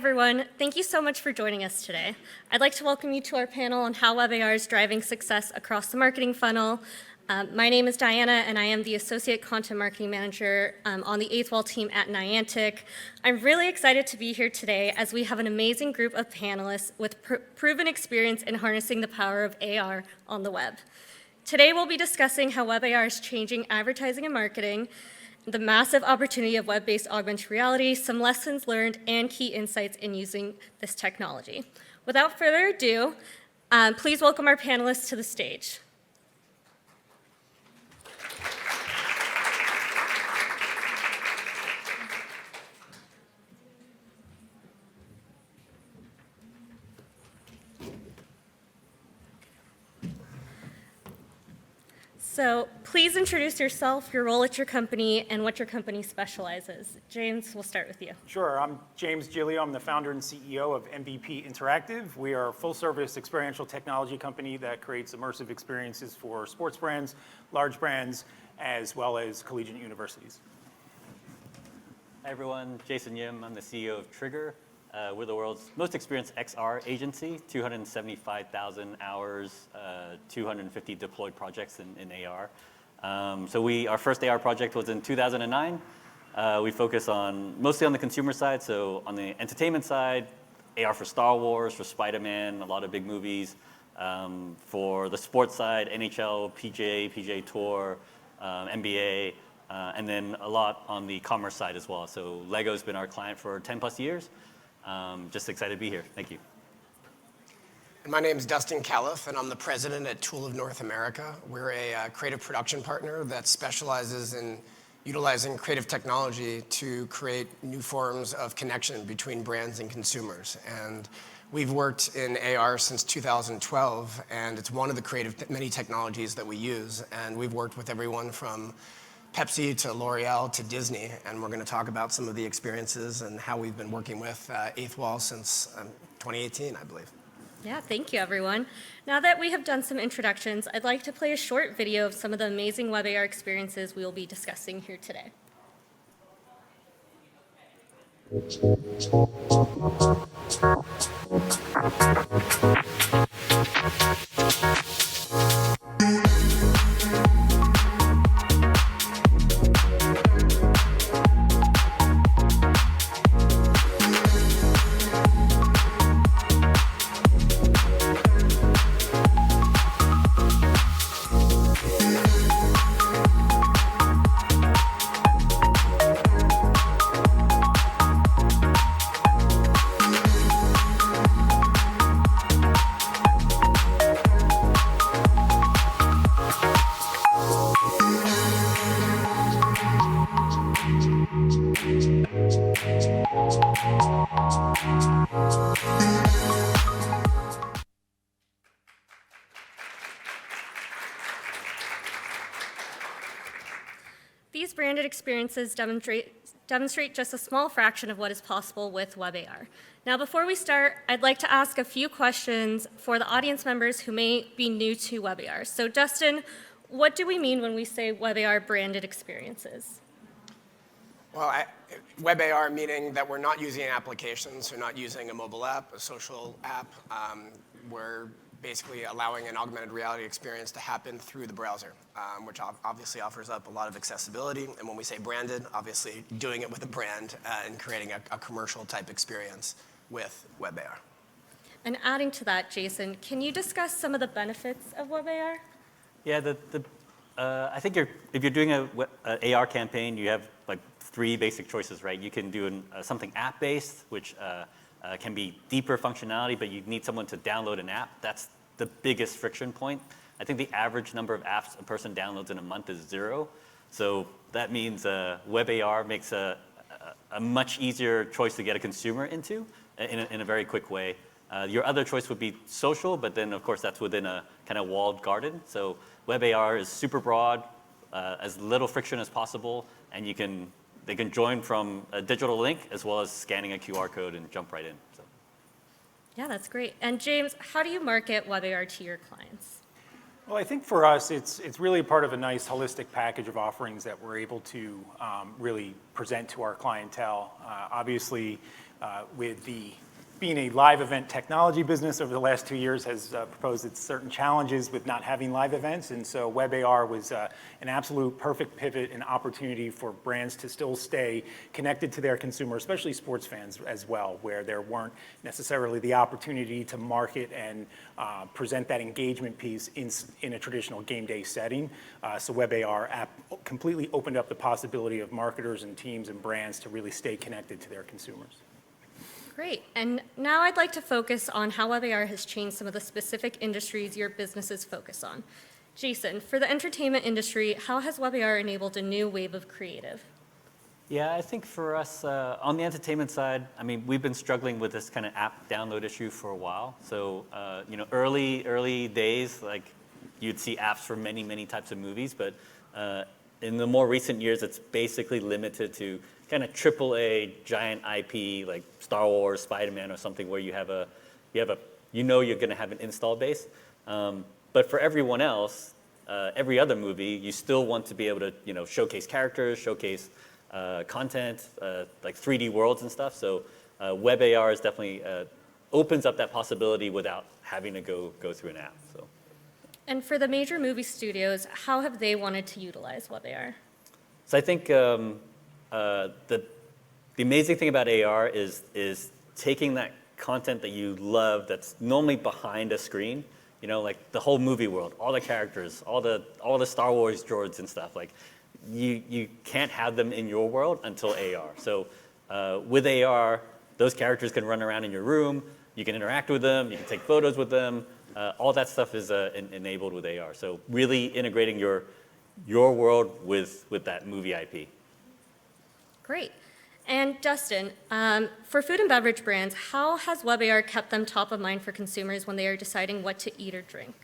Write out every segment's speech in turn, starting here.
everyone. Thank you so much for joining us today. I'd like to welcome you to our panel on how WebAR is driving success across the marketing funnel. My name is Diana, and I am the Associate Content Marketing Manager on the Eighth Wall team at Niantic. I'm really excited to be here today as we have an amazing group of panelists with proven experience in harnessing the power of AR on the web. Today, we'll be discussing how WebAR is changing advertising and marketing, the massive opportunity of web-based augmented reality, some lessons learned, and key insights in using this technology. Without further ado, please welcome our panelists to the stage. So please introduce yourself, your role at your company, and what your company specializes. James, we'll start with you. Sure. I'm James Giglio. I'm the founder and CEO of MVP Interactive. We are a full-service experiential technology company that creates immersive experiences for sports brands, large brands, as well as collegiate universities. Hi, everyone. Jason Yim. I'm the CEO of Trigger. We're the world's most experienced XR agency, 275,000 hours, 250 deployed projects in AR. Our first AR project was in 2009. We focus mostly on the consumer side, so on the entertainment side, AR for Star Wars, for Spider-Man, a lot of big movies. For the sports side, NHL, PGA Tour, NBA, and then a lot on the commerce side as well. So Lego's been our client for 10 plus years. Just excited to be here. Thank you. And my name is Dustin Califf, and I'm the president at Tool of North America. We're a creative production partner that specializes in utilizing creative technology to create new forms of connection between brands and consumers. And we've worked in AR since 2012, and it's one of the many technologies that we use. And we've worked with everyone from Pepsi to L'Oreal to Disney, and we're going to talk about some of the experiences and how we've been working with Eighth Wall since 2018, I believe. Yeah, thank you, everyone. Now that we have done some introductions, I'd like to play a short video of some of the amazing WebAR experiences we will be discussing here today. These branded experiences demonstrate just a small fraction of what is possible with WebAR. Now, before we start, I'd like to ask a few questions for the audience members who may be new to WebAR. So, Dustin, what do we mean when we say WebAR branded experiences? Well, WebAR meaning that we're not using applications, we're not using a mobile app, a social app. We're basically allowing an augmented reality experience to happen through the browser, which obviously offers up a lot of accessibility. And when we say branded, obviously doing it with a brand and creating a commercial type experience with WebAR. And adding to that, Jason, can you discuss some of the benefits of WebAR? Yeah, I think if you're doing an AR campaign, you have like three basic choices, right? You can do something app-based, which can be deeper functionality, but you need someone to download an app. That's the biggest friction point. I think the average number of apps a person downloads in a month is 0. So that means WebAR makes a much easier choice to get a consumer into in a very quick way. Your other choice would be social, but then of course that's within a kind of walled garden. So WebAR is super broad, as little friction as possible, and they can join from a digital link as well as scanning a QR code and jump right in. So. Yeah, that's great. And James, how do you market WebAR to your clients? Well, I think for us, it's really part of a nice holistic package of offerings that we're able to really present to our clientele. Obviously, with being a live event technology business over the last 2 years has proposed its certain challenges with not having live events. And so WebAR was an absolute perfect pivot and opportunity for brands to still stay connected to their consumer, especially sports fans as well, where there weren't necessarily the opportunity to market and present that engagement piece in a traditional game day setting. So WebAR app completely opened up the possibility of marketers and teams and brands to really stay connected to their consumers. Great. And now I'd like to focus on how WebAR has changed some of the specific industries your businesses focus on. Jason, for the entertainment industry, how has WebAR enabled a new wave of creative? Yeah, I think for us, on the entertainment side, I mean, we've been struggling with this kind of app download issue for a while. So, early days, like you'd see apps for many, many types of movies, but in the more recent years, it's basically limited to kind of AAA giant IP like Star Wars, Spider-Man, or something where you're going to have an install base. But for everyone else, every other movie, you still want to be able to showcase characters, showcase content, like 3D worlds and stuff. So WebAR is definitely opens up that possibility without having to go through an app. So. And for the major movie studios, how have they wanted to utilize WebAR? So I think the amazing thing about AR is taking that content that you love that's normally behind a screen, like the whole movie world, all the characters, all the Star Wars droids and stuff. Like you can't have them in your world until AR. So with AR, those characters can run around in your room. You can interact with them. You can take photos with them. All that stuff is enabled with AR. So really integrating your world with that movie IP. Great. And Dustin, for food and beverage brands, how has WebAR kept them top of mind for consumers when they are deciding what to eat or drink?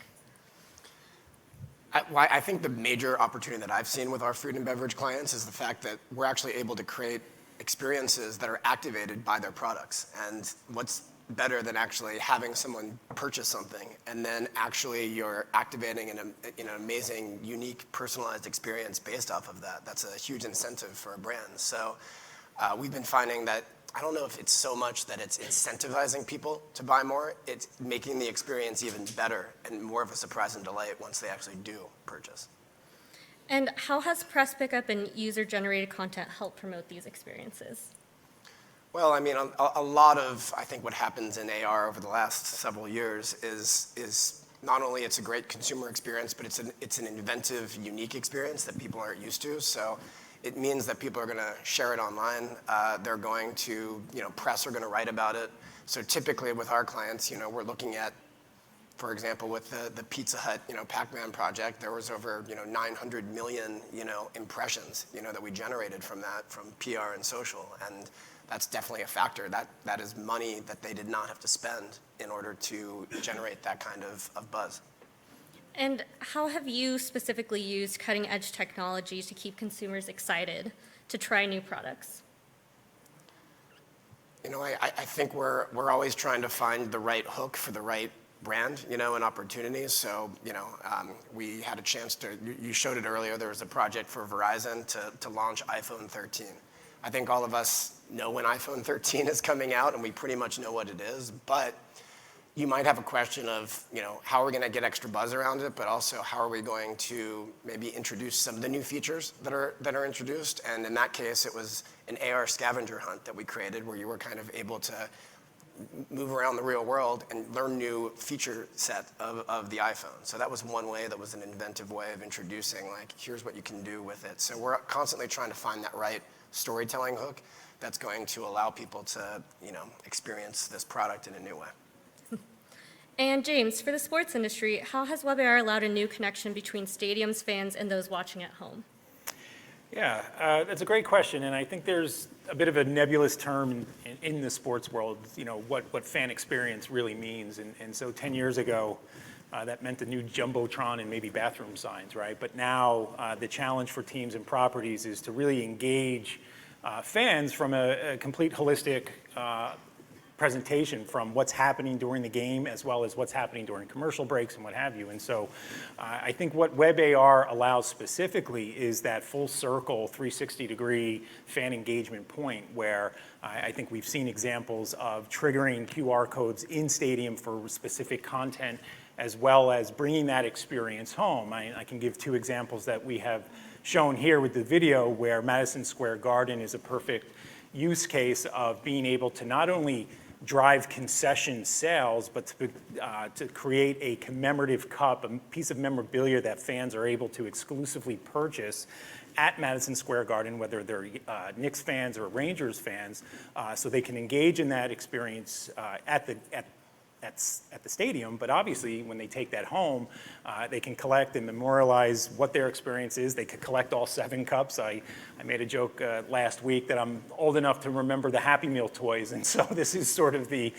I think the major opportunity that I've seen with our food and beverage clients is the fact that we're actually able to create experiences that are activated by their products. And what's better than actually having someone purchase something and then actually you're activating an amazing, unique, personalized experience based off of that. That's a huge incentive for a brand. So we've been finding that, I don't know if it's so much that it's incentivizing people to buy more, it's making the experience even better and more of a surprise and delight once they actually do purchase. And how has press pickup and user-generated content helped promote these experiences? Well, I mean, a lot of, I think, what happens in AR over the last several years is not only it's a great consumer experience, but it's an inventive, unique experience that people aren't used to. So it means that people are going to share it online. They're going to, press are going to write about it. So typically with our clients, we're looking at, for example, with the Pizza Hut, Pac-Man project, there was over, 900 million, impressions, that we generated from that, from PR and social. And that's definitely a factor. That is money that they did not have to spend in order to generate that kind of buzz. And how have you specifically used cutting-edge technology to keep consumers excited to try new products? I think we're always trying to find the right hook for the right brand, and opportunities. So, we had a chance to, you showed it earlier, there was a project for Verizon to launch iPhone 13. I think all of us know when iPhone 13 is coming out, and we pretty much know what it is, but you might have a question of, how are we going to get extra buzz around it, but also how are we going to maybe introduce some of the new features that are introduced? And in that case, it was an AR scavenger hunt that we created where you were kind of able to move around the real world and learn new feature set of the iPhone. So that was one way, that was an inventive way of introducing, like, here's what you can do with it. So we're constantly trying to find that right storytelling hook that's going to allow people to, experience this product in a new way. And James, for the sports industry, how has WebAR allowed a new connection between stadiums, fans, and those watching at home? Yeah, that's a great question, and I think there's a bit of a nebulous term in the sports world, what fan experience really means. And so 10 years ago, that meant the new Jumbotron and maybe bathroom signs, right? But now the challenge for teams and properties is to really engage fans from a complete holistic presentation from what's happening during the game as well as what's happening during commercial breaks and what have you. And so I think what WebAR allows specifically is that full circle 360-degree fan engagement point where I think we've seen examples of triggering QR codes in stadium for specific content as well as bringing that experience home. I can give two examples that we have shown here with the video where Madison Square Garden is a perfect use case of being able to not only drive concession sales, but to create a commemorative cup, a piece of memorabilia that fans are able to exclusively purchase at Madison Square Garden, whether they're Knicks fans or Rangers fans, so they can engage in that experience at the stadium, but obviously when they take that home, they can collect and memorialize what their experience is. They could collect all 7 cups. I made a joke last week that I'm old enough to remember the Happy Meal toys, and so this is sort of the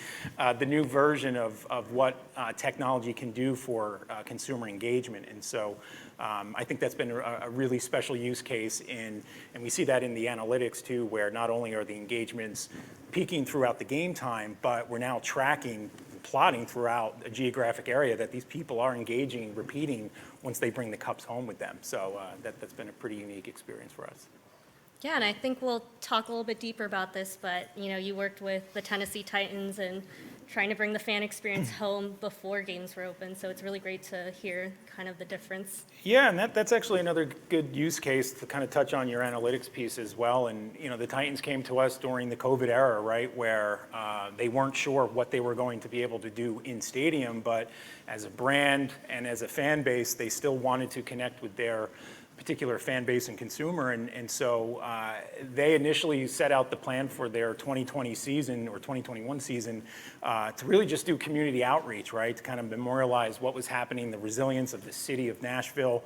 new version of what technology can do for consumer engagement. And so I think that's been a really special use case and we see that in the analytics too, where not only are the engagements peaking throughout the game time, but we're now tracking plotting throughout a geographic area that these people are engaging and repeating once they bring the cups home with them. So that's been a pretty unique experience for us. Yeah, and I think we'll talk a little bit deeper about this, but you worked with the Tennessee Titans and trying to bring the fan experience home before games were open, so it's really great to hear kind of the difference. Yeah, and that's actually another good use case to kind of touch on your analytics piece as well. And the Titans came to us during the COVID era, right, where they weren't sure what they were going to be able to do in stadium, but as a brand and as a fan base, they still wanted to connect with their particular fan base and consumer, and so they initially set out the plan for their 2020 season or 2021 season to really just do community outreach, right, to kind of memorialize what was happening, the resilience of the city of Nashville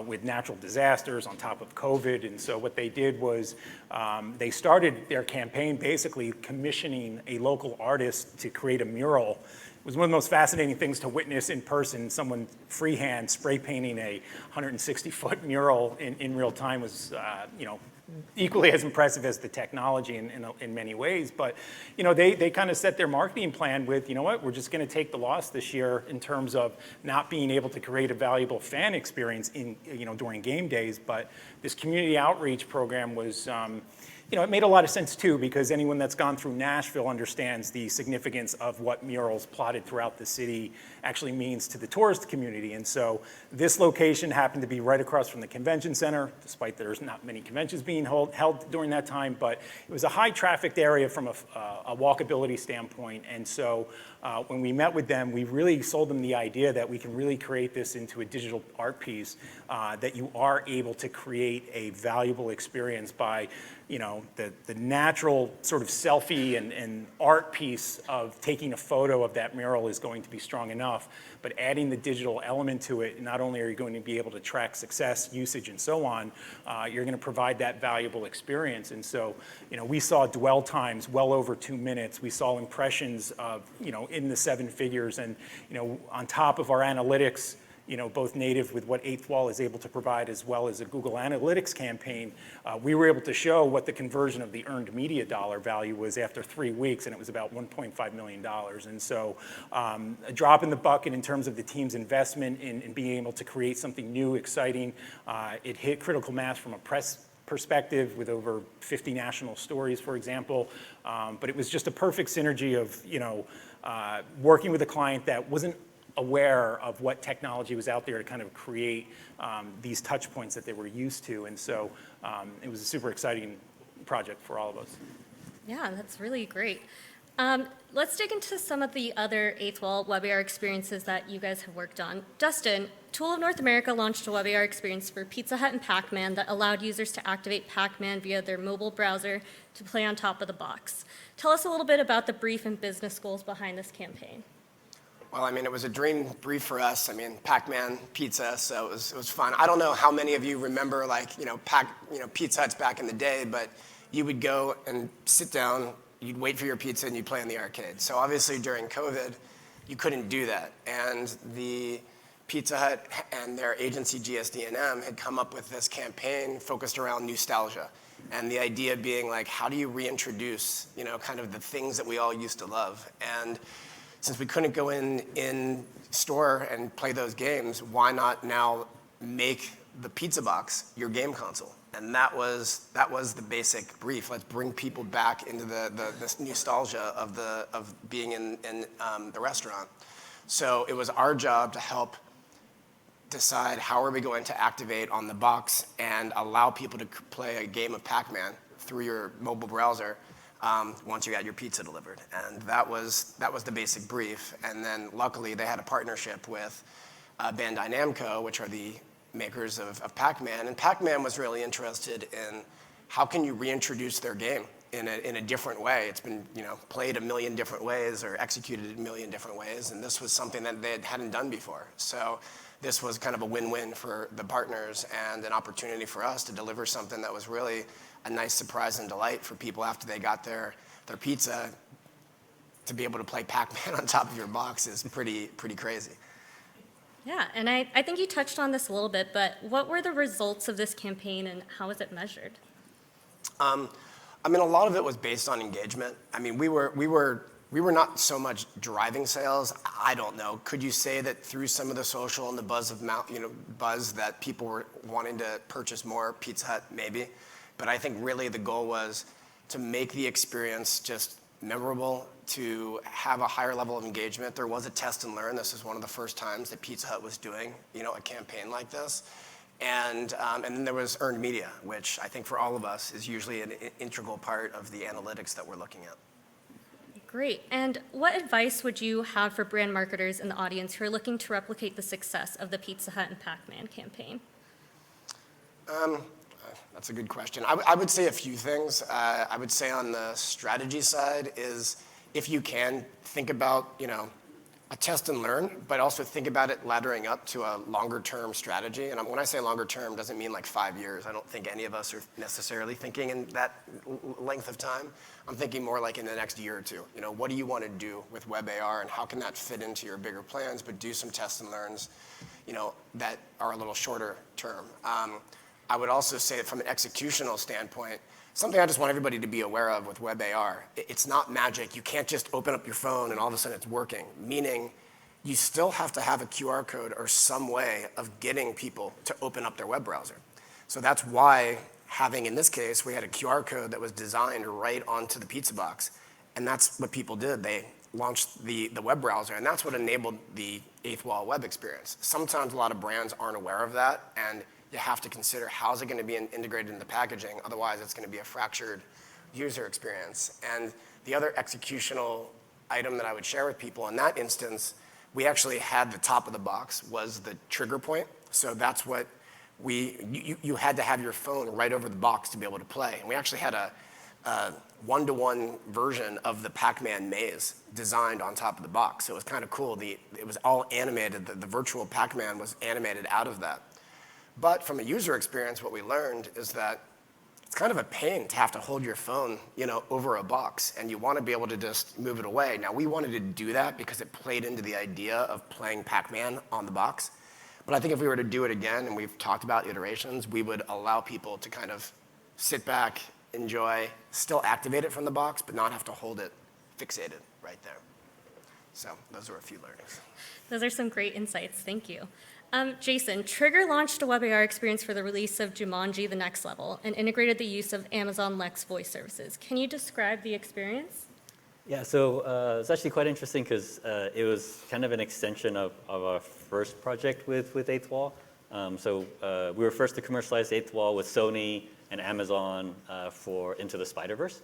with natural disasters on top of COVID. And so what they did was they started their campaign basically commissioning a local artist to create a mural. It was one of the most fascinating things to witness in person. Someone freehand spray painting a 160-foot mural in real time was, equally as impressive as the technology in many ways. But, they kind of set their marketing plan with, we're just going to take the loss this year in terms of not being able to create a valuable fan experience during game days. But this community outreach program was, it made a lot of sense too, because anyone that's gone through Nashville understands the significance of what murals plotted throughout the city actually means to the tourist community. And so this location happened to be right across from the convention center, despite there's not many conventions being held during that time, but it was a high trafficked area from a walkability standpoint. And so when we met with them, we really sold them the idea that we can really create this into a digital art piece, that you are able to create a valuable experience by the natural sort of selfie and art piece of taking a photo of that mural is going to be strong enough, but adding the digital element to it, not only are you going to be able to track success, usage, and so on, you're going to provide that valuable experience. And so, we saw dwell times well over 2 minutes. We saw impressions of, in the 7 figures, and, on top of our analytics, both native with what Eighth Wall is able to provide as well as a Google Analytics campaign, we were able to show what the conversion of the earned media dollar value was after 3 weeks, and it was about $1.5 million. And so a drop in the bucket in terms of the team's investment in being able to create something new, exciting. It hit critical mass from a press perspective with over 50 national stories, for example. But it was just a perfect synergy of, working with a client that wasn't aware of what technology was out there to kind of create these touch points that they were used to. And so it was a super exciting project for all of us. Yeah, that's really great. Let's dig into some of the other Eighth Wall WebAR experiences that you guys have worked on. Dustin, Tool of North America launched a WebAR experience for Pizza Hut and Pac-Man that allowed users to activate Pac-Man via their mobile browser to play on top of the box. Tell us a little bit about the brief and business goals behind this campaign. Well, it was a dream brief for us. Pac-Man pizza, so it was fun. I don't know how many of you remember, Pizza Huts back in the day, but you would go and sit down, you'd wait for your pizza, and you'd play in the arcade. So obviously during COVID, you couldn't do that. And the Pizza Hut and their agency GSD&M had come up with this campaign focused around nostalgia. And the idea being like, how do you reintroduce, kind of the things that we all used to love? And since we couldn't go in store and play those games, why not now make the pizza box your game console? And that was the basic brief. Let's bring people back into this nostalgia of being in the restaurant. So it was our job to help decide how are we going to activate on the box and allow people to play a game of Pac-Man through your mobile browser once you got your pizza delivered. And that was the basic brief. And then luckily they had a partnership with Bandai Namco, which are the makers of Pac-Man. And Pac-Man was really interested in how can you reintroduce their game in a different way. It's been played a million different ways or executed a million different ways. And this was something that they hadn't done before. So this was kind of a win-win for the partners and an opportunity for us to deliver something that was really a nice surprise and delight for people after they got their pizza. To be able to play Pac-Man on top of your box is pretty crazy. Yeah, and I think you touched on this a little bit, but what were the results of this campaign and how was it measured? A lot of it was based on engagement. We were not so much driving sales. I don't know. Could you say that through some of the social and the buzz that people were wanting to purchase more Pizza Hut? Maybe. But I think really the goal was to make the experience just memorable, to have a higher level of engagement. There was a test and learn. This is one of the first times that Pizza Hut was doing, a campaign like this. And then there was earned media, which I think for all of us is usually an integral part of the analytics that we're looking at. Great. And what advice would you have for brand marketers in the audience who are looking to replicate the success of the Pizza Hut and Pac-Man campaign? That's a good question. I would say a few things. I would say on the strategy side is if you can, think about, a test and learn, but also think about it laddering up to a longer term strategy. And when I say longer term, it doesn't mean like 5 years. I don't think any of us are necessarily thinking in that length of time. I'm thinking more like in the next year or two. What do you want to do with WebAR and how can that fit into your bigger plans, but do some tests and learns, that are a little shorter term. I would also say that from an executional standpoint, something I just want everybody to be aware of with WebAR, it's not magic. You can't just open up your phone and all of a sudden it's working, meaning you still have to have a QR code or some way of getting people to open up their web browser. So that's why having, in this case, we had a QR code that was designed right onto the pizza box. And that's what people did. They launched the web browser, and that's what enabled the eighth wall web experience. Sometimes a lot of brands aren't aware of that, and you have to consider how's it going to be integrated in the packaging. Otherwise, it's going to be a fractured user experience. And the other executional item that I would share with people in that instance, we actually had the top of the box was the trigger point. So that's what you had to have your phone right over the box to be able to play. And we actually had a one-to-one version of the Pac-Man maze designed on top of the box. So it was kind of cool. It was all animated. The virtual Pac-Man was animated out of that. But from a user experience, what we learned is that it's kind of a pain to have to hold your phone, over a box, and you want to be able to just move it away. Now, we wanted to do that because it played into the idea of playing Pac-Man on the box. But I think if we were to do it again, and we've talked about iterations, we would allow people to kind of sit back, enjoy, still activate it from the box, but not have to hold it fixated right there. So those are a few learnings. Those are some great insights. Thank you. Jason, Trigger launched a WebAR experience for the release of Jumanji: The Next Level and integrated the use of Amazon Lex voice services. Can you describe the experience? Yeah, so it's actually quite interesting because it was kind of an extension of our first project with Eighth Wall. We were first to commercialize Eighth Wall with Sony and Amazon for Into the Spider-Verse.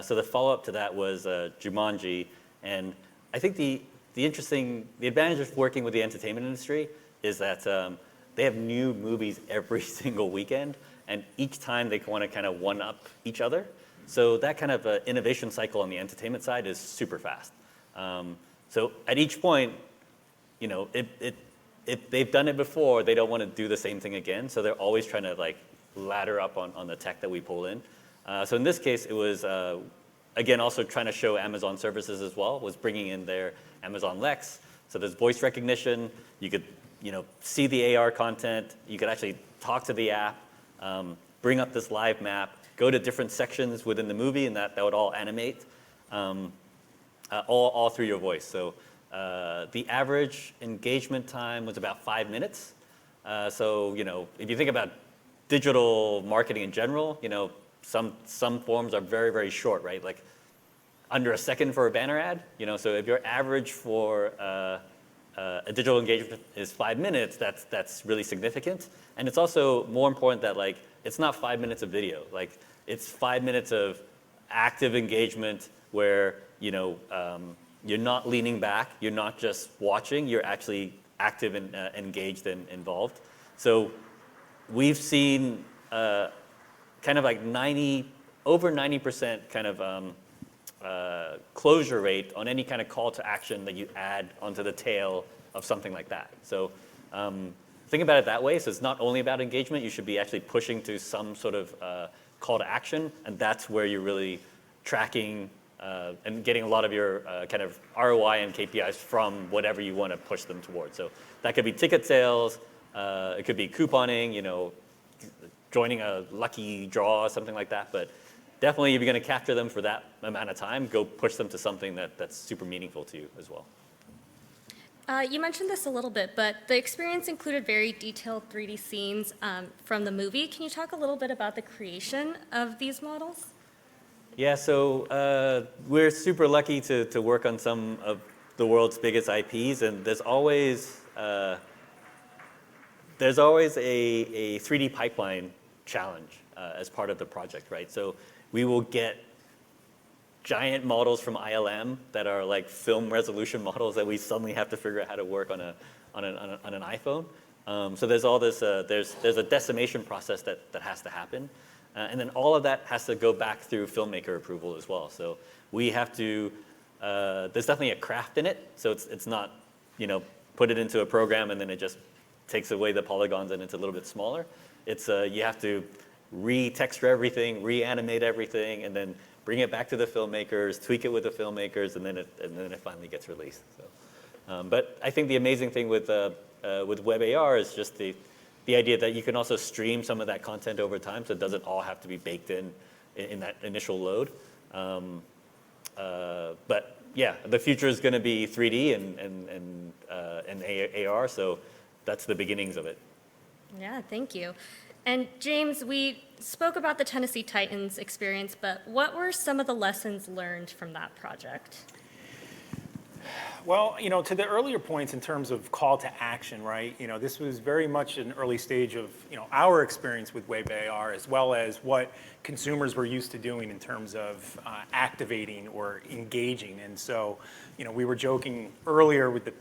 So the follow-up to that was Jumanji. And I think the advantage of working with the entertainment industry is that they have new movies every single weekend, and each time they want to kind of one-up each other. So that kind of innovation cycle on the entertainment side is super fast. So at each point, if they've done it before, they don't want to do the same thing again. So they're always trying to ladder up on the tech that we pull in. So in this case, it was, again, also trying to show Amazon services as well, was bringing in their Amazon Lex. So there's voice recognition. You could see the AR content. You could actually talk to the app, bring up this live map, go to different sections within the movie, and that would all animate, all through your voice. So the average engagement time was about 5 minutes. So if you think about digital marketing in general, some forms are very, very short, right? Like under a second for a banner ad. So if your average for a digital engagement is 5 minutes, that's really significant. And it's also more important that it's not 5 minutes of video. It's 5 minutes of active engagement where you're not leaning back, you're not just watching, you're actually active and engaged and involved. So we've seen kind of over 90% kind of closure rate on any kind of call to action that you add onto the tail of something like that. So think about it that way. So it's not only about engagement, you should be actually pushing to some sort of call to action, and that's where you're really tracking and getting a lot of your kind of ROI and KPIs from whatever you want to push them towards. So that could be ticket sales, it could be couponing, joining a lucky draw, something like that. But definitely, if you're going to capture them for that amount of time, go push them to something that's super meaningful to you as well. You mentioned this a little bit, but the experience included very detailed 3D scenes from the movie. Can you talk a little bit about the creation of these models? Yeah, so we're super lucky to work on some of the world's biggest IPs, and there's always a 3D pipeline challenge as part of the project, right? So we will get giant models from ILM that are like film resolution models that we suddenly have to figure out how to work on an iPhone. So there's all this, there's a decimation process that has to happen. And then all of that has to go back through filmmaker approval as well. So we have to, there's definitely a craft in it. So it's not, put it into a program and then it just takes away the polygons and it's a little bit smaller. It's, you have to re-texture everything, reanimate everything, and then bring it back to the filmmakers, tweak it with the filmmakers, and then it finally gets released. So, but I think the amazing thing with WebAR is just the idea that you can also stream some of that content over time, so it doesn't all have to be baked in that initial load. But yeah, the future is going to be 3D and AR, so that's the beginnings of it. Yeah, thank you. And James, we spoke about the Tennessee Titans experience, but what were some of the lessons learned from that project? Well, to the earlier points in terms of call to action, right? This was very much an early stage of, our experience with WebAR, as well as what consumers were used to doing in terms of activating or engaging. And so, we were joking earlier with the,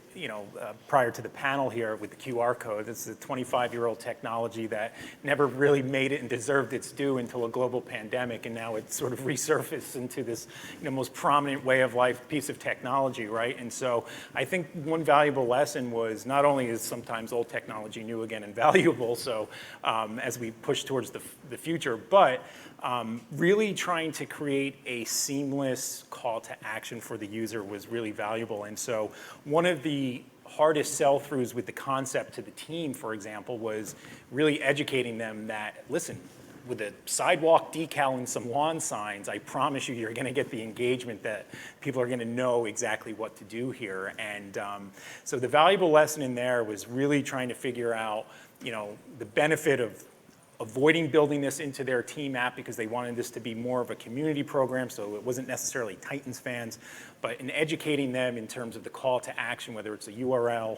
prior to the panel here with the QR code. This is a 25-year-old technology that never really made it and deserved its due until a global pandemic, and now it's sort of resurfaced into this, most prominent way of life piece of technology, right? And so I think one valuable lesson was not only is sometimes old technology new again and valuable, so as we push towards the future, but really trying to create a seamless call to action for the user was really valuable. And so one of the hardest sell-throughs with the concept to the team, for example, was really educating them that, listen, with a sidewalk decal and some lawn signs, I promise you, you're going to get the engagement that people are going to know exactly what to do here. And so the valuable lesson in there was really trying to figure out, the benefit of avoiding building this into their team app because they wanted this to be more of a community program, so it wasn't necessarily Titans fans, but in educating them in terms of the call to action, whether it's a URL,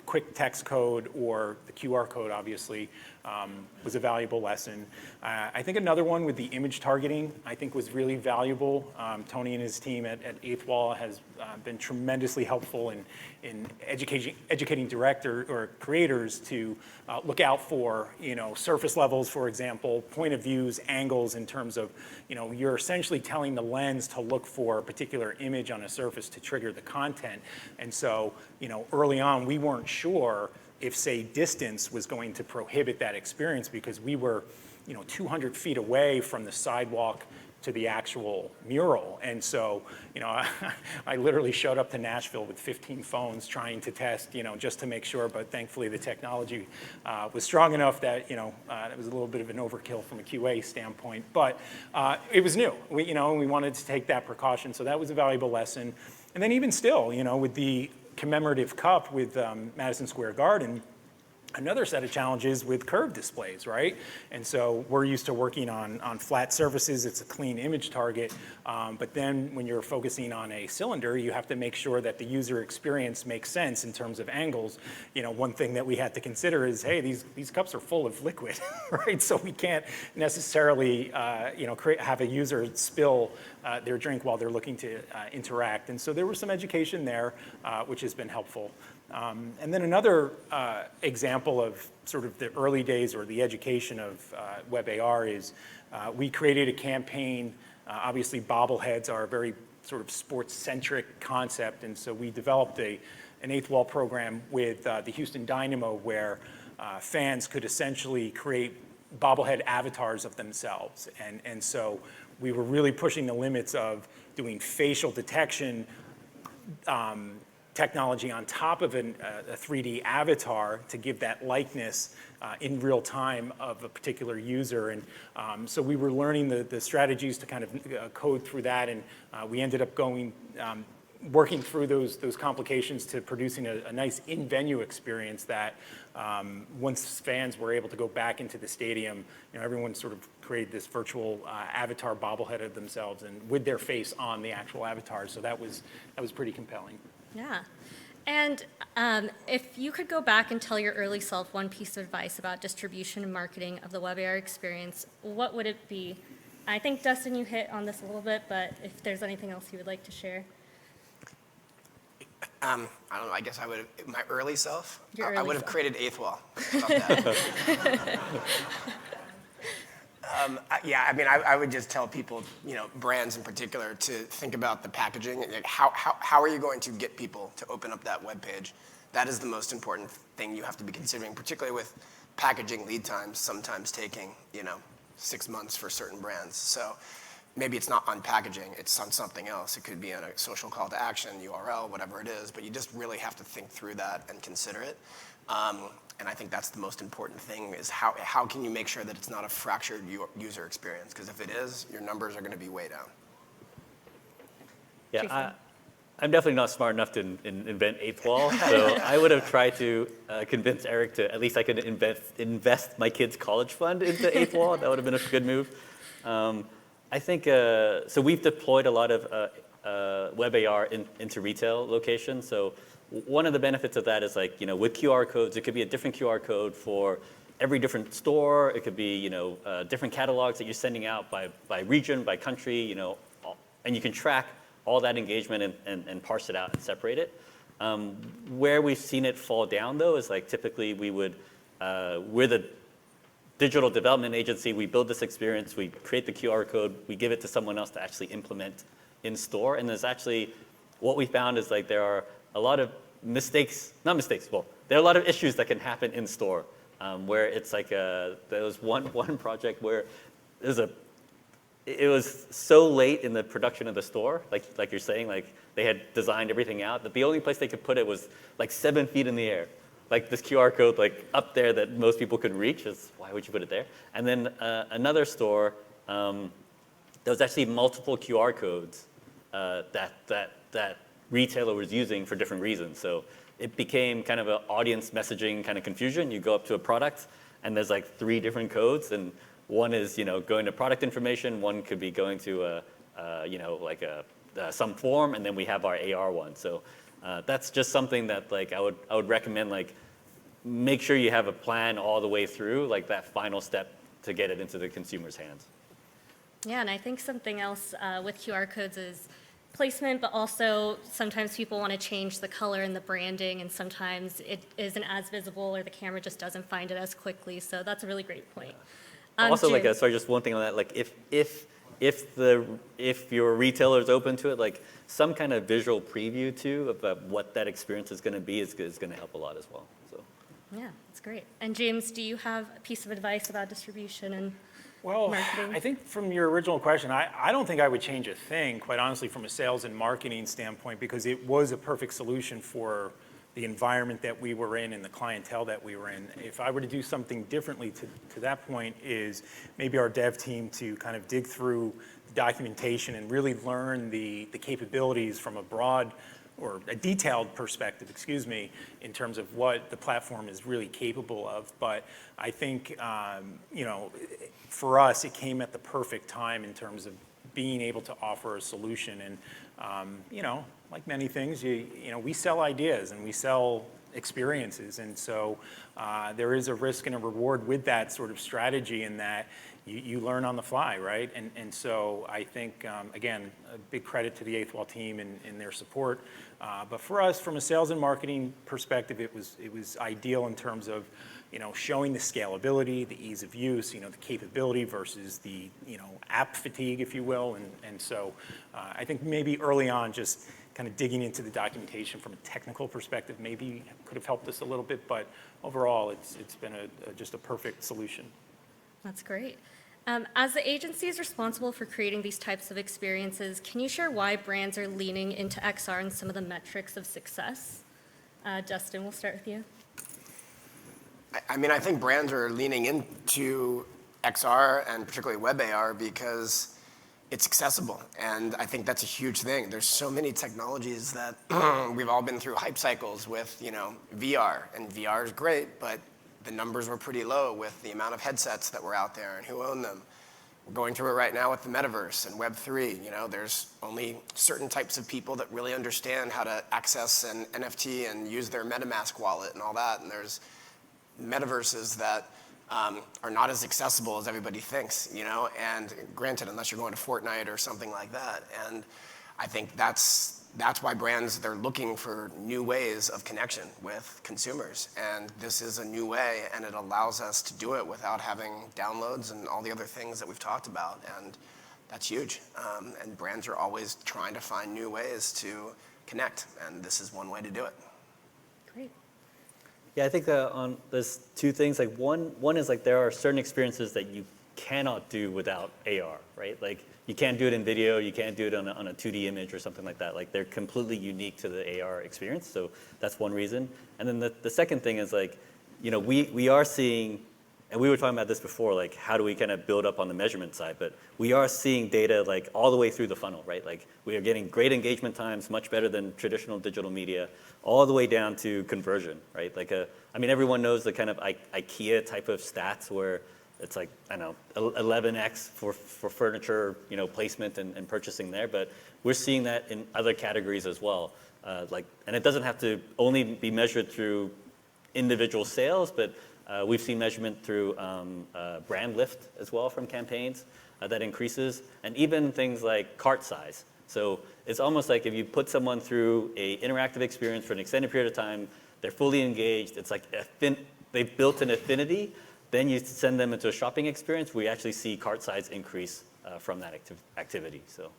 quick text code, or the QR code, obviously, was a valuable lesson. I think another one with the image targeting, I think was really valuable. Tony and his team at Eighth Wall has been tremendously helpful in educating director or creators to look out for, surface levels, for example, point of views, angles in terms of, you're essentially telling the lens to look for a particular image on a surface to trigger the content. And so, early on, we weren't sure if, say, distance was going to prohibit that experience because we were, 200 feet away from the sidewalk to the actual mural. And so, I literally showed up to Nashville with 15 phones trying to test, just to make sure, but thankfully the technology was strong enough that, it was a little bit of an overkill from a QA standpoint, but it was new. We wanted to take that precaution, so that was a valuable lesson. And then even still, with the commemorative cup with Madison Square Garden, another set of challenges with curved displays, right? And so we're used to working on flat surfaces. It's a clean image target. But then when you're focusing on a cylinder, you have to make sure that the user experience makes sense in terms of angles. One thing that we had to consider is, hey, these cups are full of liquid, right? So we can't necessarily, have a user spill their drink while they're looking to interact. And so there was some education there, which has been helpful. And then another example of sort of the early days or the education of WebAR is we created a campaign. Obviously, bobbleheads are a very sort of sports-centric concept, and so we developed an eighth wall program with the Houston Dynamo where fans could essentially create bobblehead avatars of themselves. And so we were really pushing the limits of doing facial detection technology on top of a 3D avatar to give that likeness in real time of a particular user. And so we were learning the strategies to kind of code through that, and we ended up working through those complications to producing a nice in-venue experience that once fans were able to go back into the stadium, everyone sort of created this virtual avatar bobblehead of themselves and with their face on the actual avatar. So that was pretty compelling. Yeah. And if you could go back and tell your early self one piece of advice about distribution and marketing of the WebAR experience, what would it be? I think, Dustin, you hit on this a little bit, but if there's anything else you would like to share. I don't know, I guess my early self, Your I early would have self. created eighth wall. How about that? Yeah, I mean, I would just tell people, brands in particular, to think about the packaging. Like how are you going to get people to open up that web page? That is the most important thing you have to be considering, particularly with packaging lead times sometimes taking, 6 months for certain brands. So maybe it's not on packaging, it's on something else. It could be on a social call to action, URL, whatever it is, but you just really have to think through that and consider it. And I think that's the most important thing is how can you make sure that it's not a fractured user experience? Because if it is, your numbers are going to be way down. Yeah, I'm definitely not smart enough to invent eighth wall, so I would have tried to convince Eric to at least I could invest my kid's college fund into eighth wall. That would have been a good move. I think, so we've deployed a lot of WebAR into retail locations. So one of the benefits of that is with QR codes, it could be a different QR code for every different store. It could be, different catalogs that you're sending out by region, by country, and you can track all that engagement and parse it out and separate it. Where we've seen it fall down though is typically we're the digital development agency, we build this experience, we create the QR code, we give it to someone else to actually implement in store. And there's actually, what we found is there are a lot of there are a lot of issues that can happen in store where it's there was one project where it was so late in the production of the store, like you're saying, they had designed everything out that the only place they could put it was 7 feet in the air. This QR code up there that most people could reach is, why would you put it there? And then another store, there was actually multiple QR codes that retailer was using for different reasons. So it became kind of an audience messaging kind of confusion. You go up to a product and there's 3 different codes, and one is going to product information, one could be going to some form, and then we have our AR one. So that's just something that I would recommend make sure you have a plan all the way through that final step to get it into the consumer's hands. Yeah, and I think something else with QR codes is placement, but also sometimes people want to change the color and the branding, and sometimes it isn't as visible or the camera just doesn't find it as quickly. So that's a really great point. Also, Jim. sorry, just one thing on that. If your retailer is open to it, some kind of visual preview too about what that experience is going to be is going to help a lot as well. So. Yeah, that's great. And James, do you have a piece of advice about distribution and Well, marketing? I think from your original question, I don't think I would change a thing, quite honestly, from a sales and marketing standpoint, because it was a perfect solution for the environment that we were in and the clientele that we were in. If I were to do something differently to that point is maybe our dev team to kind of dig through the documentation and really learn the capabilities from a broad or a detailed perspective, excuse me, in terms of what the platform is really capable of. But I think, you know, for us, it came at the perfect time in terms of being able to offer a solution. And, you know, like many things, you know, we sell ideas and we sell experiences. And so there is a risk and a reward with that sort of strategy in that you learn on the fly, right? And so I think, again, a big credit to the Eighth Wall team and their support. But for us, from a sales and marketing perspective, it was ideal in terms of, you know, showing the scalability, the ease of use, you know, the capability versus the, you know, app fatigue, if you will. And so I think maybe early on, just kind of digging into the documentation from a technical perspective maybe could have helped us a little bit. But overall, it's been just a perfect solution. That's great. As the agency is responsible for creating these types of experiences, can you share why brands are leaning into XR and some of the metrics of success? Dustin, we'll start with you. I mean, I think brands are leaning into XR and particularly WebAR because it's accessible. And I think that's a huge thing. There's so many technologies that we've all been through hype cycles with, you know, VR. And VR is great, but the numbers were pretty low with the amount of headsets that were out there and who owned them. We're going through it right now with the metaverse and Web3. You know, there's only certain types of people that really understand how to access an NFT and use their MetaMask wallet and all that. And there's metaverses that are not as accessible as everybody thinks, you know, and granted, unless you're going to Fortnite or something like that. And I think that's why brands, they're looking for new ways of connection with consumers. And this is a new way, and it allows us to do it without having downloads and all the other things that we've talked about. And that's huge. And brands are always trying to find new ways to connect, and this is one way to do it. Great. Yeah, I think there's two things. Like one is like there are certain experiences that you cannot do without AR, right? Like you can't do it in video, you can't do it on a 2D image or something like that. Like they're completely unique to the AR experience. So that's one reason. And then the second thing is like, you know, we are seeing, and we were talking about this before, like how do we kind of build up on the measurement side, but we are seeing data like all the way through the funnel, right? Like we are getting great engagement times, much better than traditional digital media, all the way down to conversion, right? Like I mean, everyone knows the kind of IKEA type of stats where it's like, I don't know, 11x for furniture, you know, placement and purchasing there, but we're seeing that in other categories as well. And it doesn't have to only be measured through individual sales, but we've seen measurement through brand lift as well from campaigns that increases, and even things like cart size. So it's almost like if you put someone through an interactive experience for an extended period of time, they're fully engaged, it's like they've built an affinity, then you send them into a shopping experience, we actually see cart size increase from that activity. So.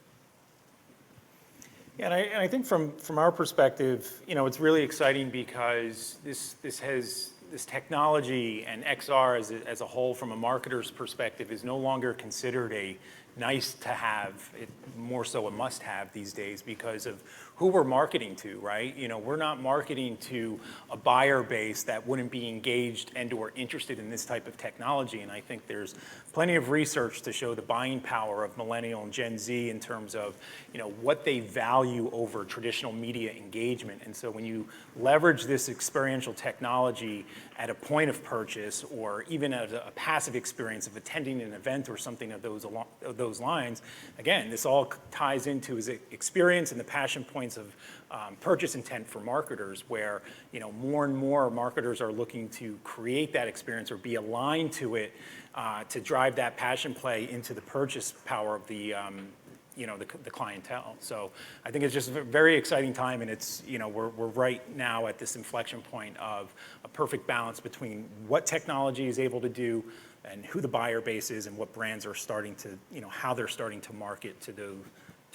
Yeah, and I think from our perspective, you know, it's really exciting because this technology and XR as a whole from a marketer's perspective is no longer considered a nice to have, more so a must have these days because of who we're marketing to, right? You know, we're not marketing to a buyer base that wouldn't be engaged and or interested in this type of technology. And I think there's plenty of research to show the buying power of Millennial and Gen Z in terms of, you know, what they value over traditional media engagement. And so when you leverage this experiential technology at a point of purchase or even at a passive experience of attending an event or something of those lines, again, this all ties into his experience and the passion points of purchase intent for marketers where, you know, more and more marketers are looking to create that experience or be aligned to it to drive that passion play into the purchase power of the you know, the clientele. So I think it's just a very exciting time, and it's, you know, we're right now at this inflection point of a perfect balance between what technology is able to do and who the buyer base is and what brands are starting to, you know, how they're starting to market to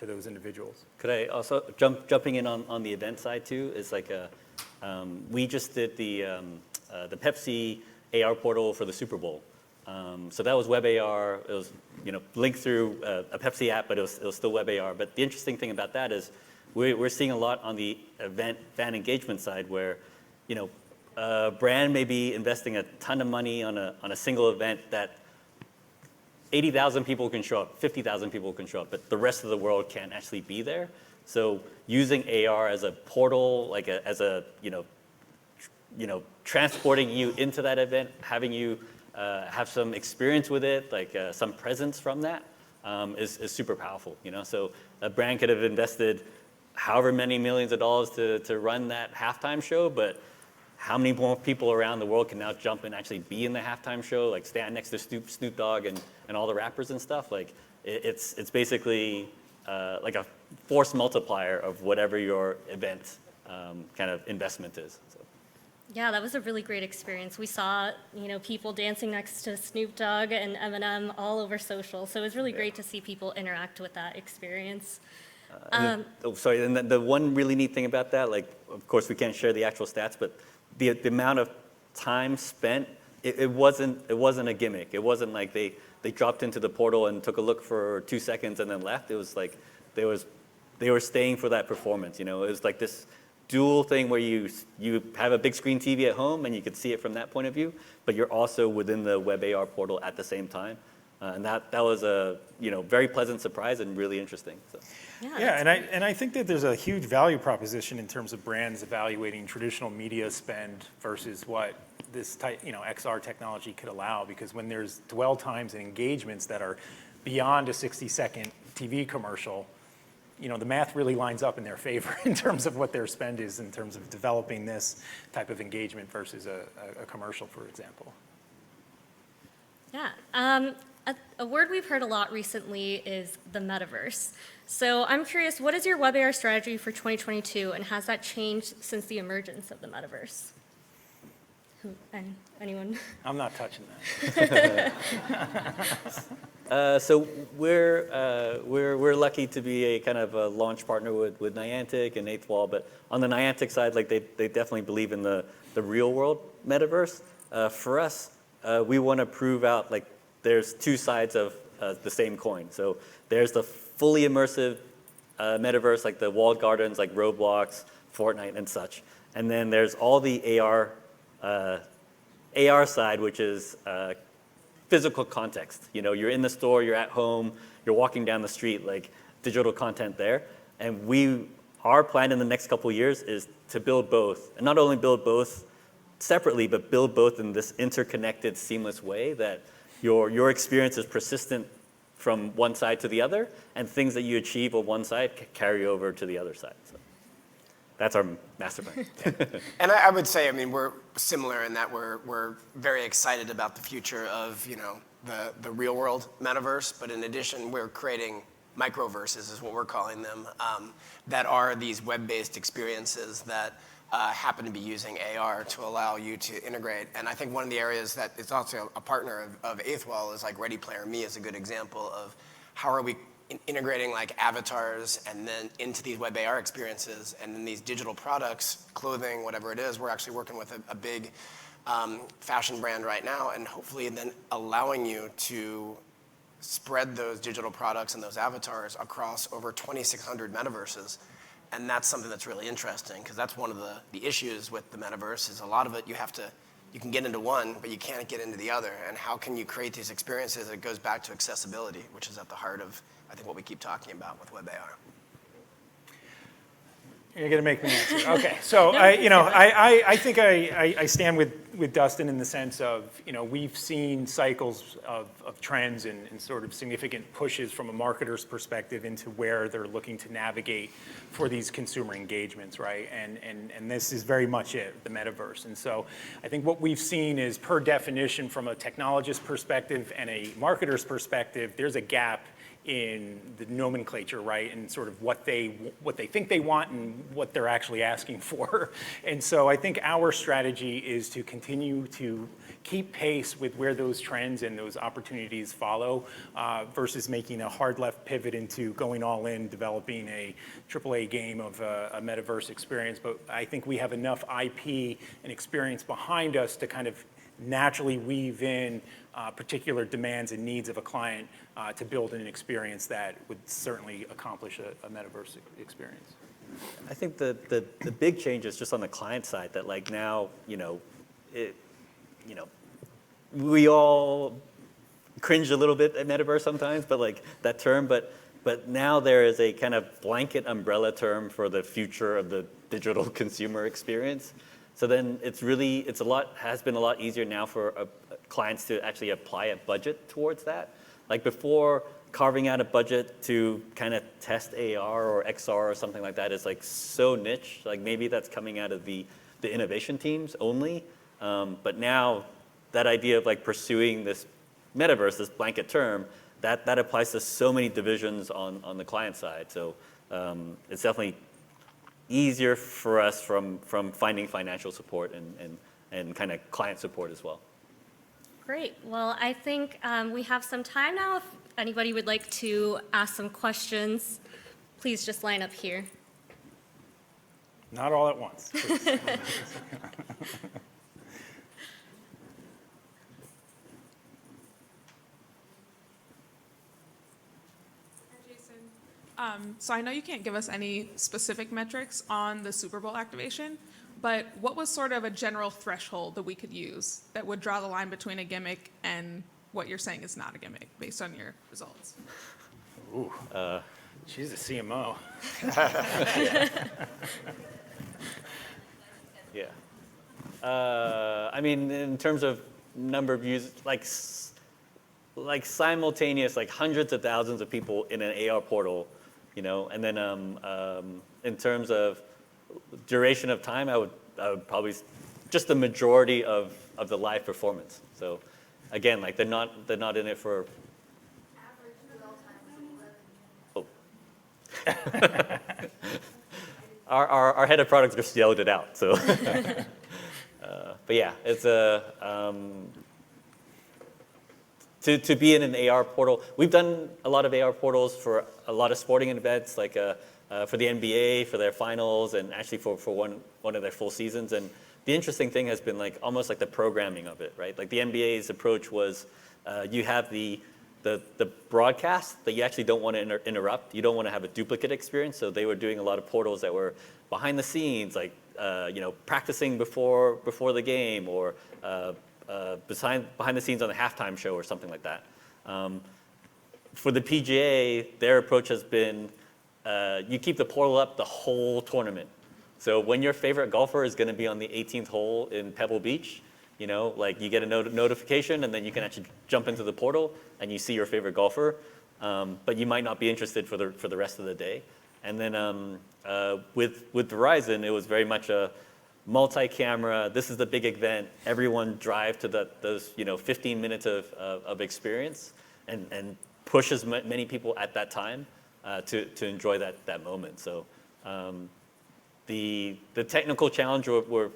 those individuals. Could I also jumping in on the event side too? Is like we just did the Pepsi AR portal for the Super Bowl. So that was WebAR. It was linked through a Pepsi app, but it was still WebAR. But the interesting thing about that is we're seeing a lot on the fan engagement side where a brand may be investing a ton of money on a single event that 80,000 people can show up, 50,000 people can show up, but the rest of the world can't actually be there. So using AR as a portal, transporting you into that event, having you have some experience with it, some presence from that, is super powerful. So a brand could have invested however many millions of dollars to run that halftime show, but how many more people around the world can now jump and actually be in the halftime show, stand next to Snoop Dogg and all the rappers and stuff? It's basically like a force multiplier of whatever your event kind of investment is. So. Yeah, that was a really great experience. We saw, people dancing next to Snoop Dogg and Eminem all over social. So it was really great to see people interact with that experience. And the one really neat thing about that, of course we can't share the actual stats, but the amount of time spent, it wasn't a gimmick. It wasn't like they dropped into the portal and took a look for 2 seconds and then left. It was like they were staying for that performance. It was like this dual thing where you have a big screen TV at home and you could see it from that point of view, but you're also within the WebAR portal at the same time. And that was a very pleasant surprise and really interesting. So. Yeah, and I think that there's a huge value proposition in terms of brands evaluating traditional media spend versus what this type, XR technology could allow, because when there's dwell times and engagements that are beyond a 60-second TV commercial, the math really lines up in their favor in terms of what their spend is in terms of developing this type of engagement versus a commercial, for example. Yeah. A word we've heard a lot recently is the metaverse. So I'm curious, what is your WebAR strategy for 2022, and has that changed since the emergence of the metaverse? Anyone? I'm not touching that. So we're lucky to be a kind of a launch partner with Niantic and Eighth Wall, but on the Niantic side, they definitely believe in the real world metaverse. For us, we want to prove out there's two sides of the same coin. So there's the fully immersive metaverse, like the walled gardens, like Roblox, Fortnite, and such. And then there's all the AR side, which is physical context. You're in the store, you're at home, you're walking down the street, digital content there. And our plan in the next couple of years is to build both, and not only build both separately, but build both in this interconnected, seamless way that your experience is persistent from one side to the other, and things that you achieve on one side carry over to the other side. So that's our master plan. And I would say, we're similar in that we're very excited about the future of the real world metaverse, but in addition, we're creating microverses, is what we're calling them, that are these web-based experiences that happen to be using AR to allow you to integrate. And I think one of the areas that is also a partner of Eighth Wall is Ready Player Me is a good example of how are we integrating avatars and then into these WebAR experiences and then these digital products, clothing, whatever it is. We're actually working with a big fashion brand right now, and hopefully then allowing you to spread those digital products and those avatars across over 2,600 metaverses. And that's something that's really interesting, because that's one of the issues with the metaverse is a lot of it you can get into one, but you can't get into the other. And how can you create these experiences? It goes back to accessibility, which is at the heart of, I think, what we keep talking about with WebAR. You're going to make me answer. Okay, so I think I stand with Dustin in the sense of, we've seen cycles of trends and sort of significant pushes from a marketer's perspective into where they're looking to navigate for these consumer engagements, right? And this is very much it, the metaverse. And so I think what we've seen is, per definition, from a technologist perspective and a marketer's perspective, there's a gap in the nomenclature, right, and sort of what they think they want and what they're actually asking for. And so I think our strategy is to continue to keep pace with where those trends and those opportunities follow, versus making a hard left pivot into going all in, developing a AAA game of a metaverse experience. But I think we have enough IP and experience behind us to kind of naturally weave in particular demands and needs of a client to build an experience that would certainly accomplish a metaverse experience. I think the big change is just on the client side that like now, we all cringe a little bit at metaverse sometimes, but like that term, but now there is a kind of blanket umbrella term for the future of the digital consumer experience. So then has been a lot easier now for clients to actually apply a budget towards that. Like before, carving out a budget to kind of test AR or XR or something like that is like so niche. Like maybe that's coming out of the innovation teams only. But now that idea of like pursuing this metaverse, this blanket term, that applies to so many divisions on the client side. So it's definitely easier for us from finding financial support and kind of client support as well. Great. Well, I think we have some time now. If anybody would like to ask some questions, please just line up here. Not all at once. So I know you can't give us any specific metrics on the Super Bowl activation, but what was sort of a general threshold that we could use that would draw the line between a gimmick and what you're saying is not a gimmick based on your results? Ooh, she's a CMO. Yeah. I mean, in terms of number of users, like simultaneous, like hundreds of thousands of people in an AR portal, and then in terms of duration of time, I would probably just the majority of the live performance. So again, like they're not in it for. Oh. Our head of product just yelled it out. So, but yeah, it's to be in an AR portal. We've done a lot of AR portals for a lot of sporting events, like for the NBA, for their finals, and actually for one of their full seasons. And the interesting thing has been like almost like the programming of it, right? Like the NBA's approach was you have the broadcast that you actually don't want to interrupt. You don't want to have a duplicate experience. So they were doing a lot of portals that were behind the scenes, like practicing before the game, or behind the scenes on the halftime show or something like that. For the PGA, their approach has been you keep the portal up the whole tournament. So when your favorite golfer is going to be on the 18th hole in Pebble Beach, like you get a notification and then you can actually jump into the portal and you see your favorite golfer, but you might not be interested for the rest of the day. And then with Verizon, it was very much a multi-camera. This is the big event. Everyone drive to those 15 minutes of experience and push as many people at that time to enjoy that moment. So the technical challenges were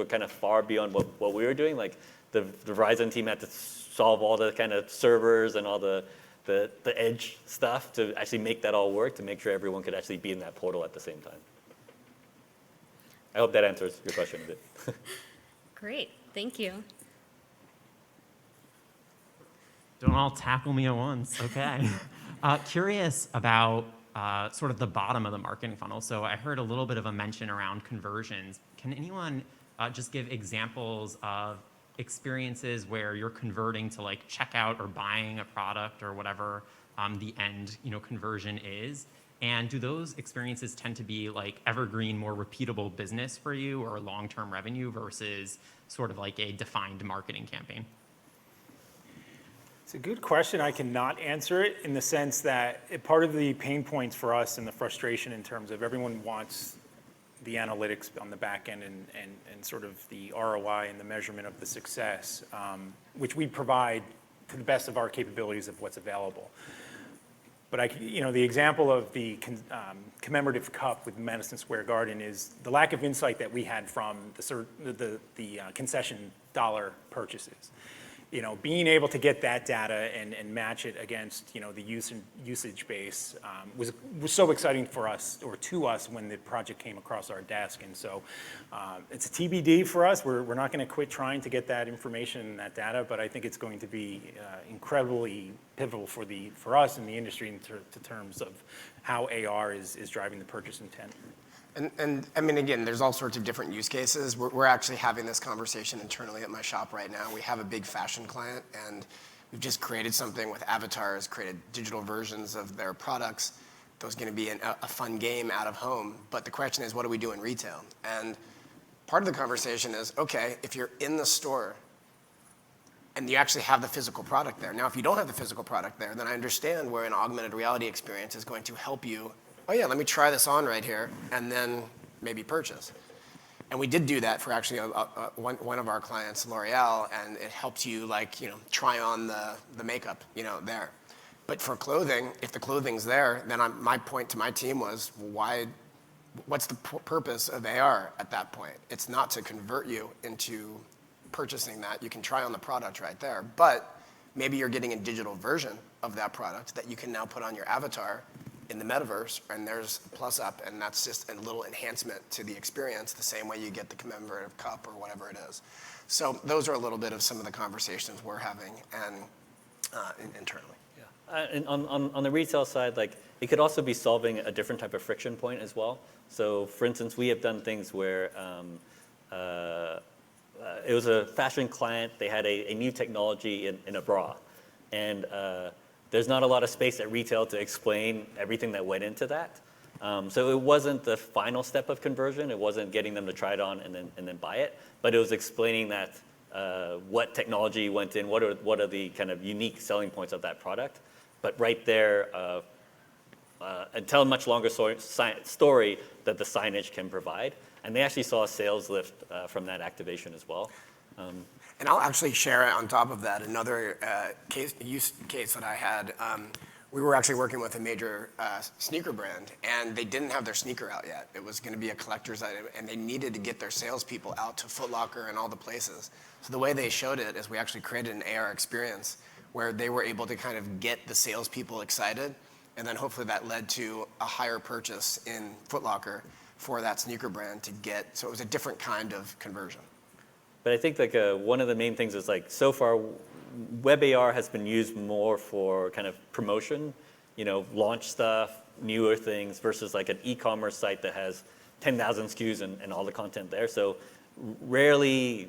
kind of far beyond what we were doing. Like the Verizon team had to solve all the kind of servers and all the edge stuff to actually make that all work, to make sure everyone could actually be in that portal at the same time. I hope that answers your question a bit. Great. Thank you. Don't all tackle me at once. Okay. Curious about sort of the bottom of the marketing funnel. So I heard a little bit of a mention around conversions. Can anyone just give examples of experiences where you're converting to like checkout or buying a product or whatever the end conversion is? And do those experiences tend to be like evergreen, more repeatable business for you, or long-term revenue versus sort of like a defined marketing campaign? It's a good question. I cannot answer it in the sense that part of the pain points for us and the frustration in terms of everyone wants the analytics on the back end and sort of the ROI and the measurement of the success, which we provide to the best of our capabilities of what's available. But the example of the commemorative cup with Madison Square Garden is the lack of insight that we had from the concession dollar purchases. being able to get that data and match it against, the usage base was so exciting for us, or to us, when the project came across our desk. And so it's a TBD for us. We're not going to quit trying to get that information and that data, but I think it's going to be incredibly pivotal for us in the industry in terms of how AR is driving the purchase intent. And I mean, again, there's all sorts of different use cases. We're actually having this conversation internally at my shop right now. We have a big fashion client, and we've just created something with avatars, created digital versions of their products. Those are going to be a fun game out of home. But the question is, what do we do in retail? And part of the conversation is, okay, if you're in the store and you actually have the physical product there. Now, if you don't have the physical product there, then I understand where an augmented reality experience is going to help you. Oh yeah, let me try this on right here, and then maybe purchase. And we did do that for actually one of our clients, L'Oreal, and it helped you try on the makeup, there. But for clothing, if the clothing's there, then my point to my team was, what's the purpose of AR at that point? It's not to convert you into purchasing that. You can try on the product right there, but maybe you're getting a digital version of that product that you can now put on your avatar in the metaverse, and there's a plus up, and that's just a little enhancement to the experience, the same way you get the commemorative cup or whatever it is. So those are a little bit of some of the conversations we're having and internally. Yeah. And on the retail side, it could also be solving a different type of friction point as well. So for instance, we have done things where it was a fashion client. They had a new technology in a bra, and there's not a lot of space at retail to explain everything that went into that. So it wasn't the final step of conversion. It wasn't getting them to try it on and then buy it, but it was explaining that what technology went in, what are the kind of unique selling points of that product. But right there, and tell a much longer story that the signage can provide. And they actually saw a sales lift from that activation as well. And I'll actually share on top of that another use case that I had. We were actually working with a major sneaker brand, and they didn't have their sneaker out yet. It was going to be a collector's item, and they needed to get their salespeople out to Foot Locker and all the places. So the way they showed it is we actually created an AR experience where they were able to kind of get the salespeople excited, and then hopefully that led to a higher purchase in Foot Locker for that sneaker brand so it was a different kind of conversion. But I think one of the main things is so far, WebAR has been used more for kind of promotion, launch stuff, newer things, versus an e-commerce site that has 10,000 SKUs and all the content there. So rarely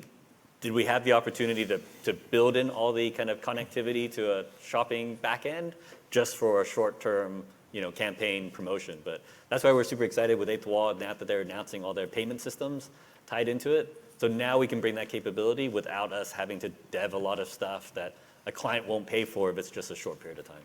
did we have the opportunity to build in all the kind of connectivity to a shopping backend just for a short-term campaign promotion. But that's why we're super excited with Eighth Wall now that they're announcing all their payment systems tied into it. So now we can bring that capability without us having to dev a lot of stuff that a client won't pay for if it's just a short period of time.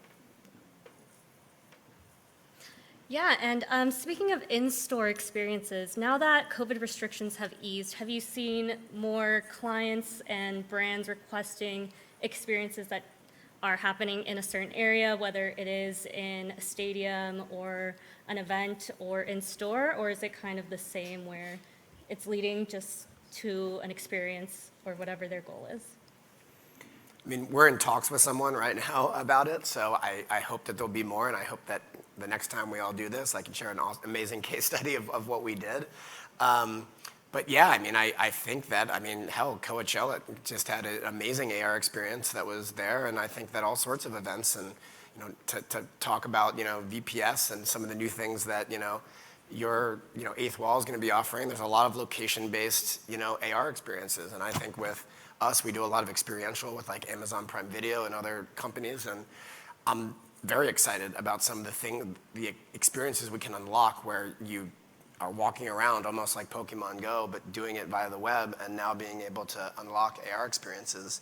Yeah, and speaking of in-store experiences, now that COVID restrictions have eased, have you seen more clients and brands requesting experiences that are happening in a certain area, whether it is in a stadium or an event or in store, or is it kind of the same where it's leading just to an experience or whatever their goal is? I mean, we're in talks with someone right now about it, so I hope that there'll be more, and I hope that the next time we all do this, I can share an amazing case study of what we did. But yeah, I mean, I think that, hell, Coachella just had an amazing AR experience that was there, and I think that all sorts of events, and to talk about VPS and some of the new things that your Eighth Wall is going to be offering. There's a lot of location-based AR experiences, and I think with us, we do a lot of experiential with Amazon Prime Video and other companies, and I'm very excited about some of the experiences we can unlock where you are walking around almost like Pokemon Go, but doing it via the web, and now being able to unlock AR experiences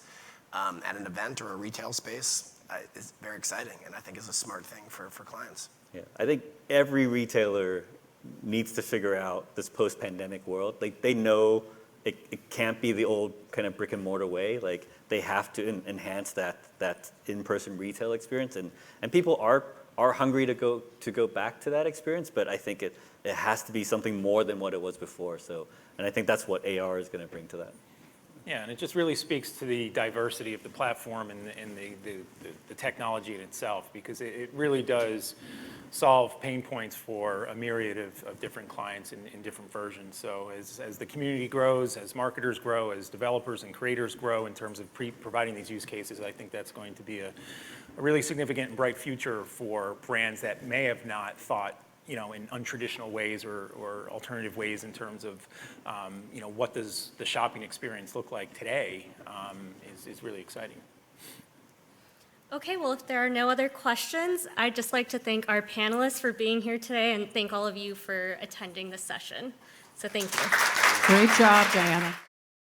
at an event or a retail space is very exciting, and I think is a smart thing for clients. Yeah, I think every retailer needs to figure out this post-pandemic world. They know it can't be the old kind of brick and mortar way. They have to enhance that in-person retail experience, and people are hungry to go back to that experience. But I think it has to be something more than what it was before. And I think that's what AR is going to bring to that. Yeah, and it just really speaks to the diversity of the platform and the technology in itself, because it really does solve pain points for a myriad of different clients in different versions. So as the community grows, as marketers grow, as developers and creators grow in terms of providing these use cases, I think that's going to be a really significant and bright future for brands that may have not thought, you know, in untraditional ways or alternative ways in terms of, you know, what does the shopping experience look like today, is really exciting. Okay, well, if there are no other questions, I'd just like to thank our panelists for being here today and thank all of you for attending this session. So thank you. Great job, Diana.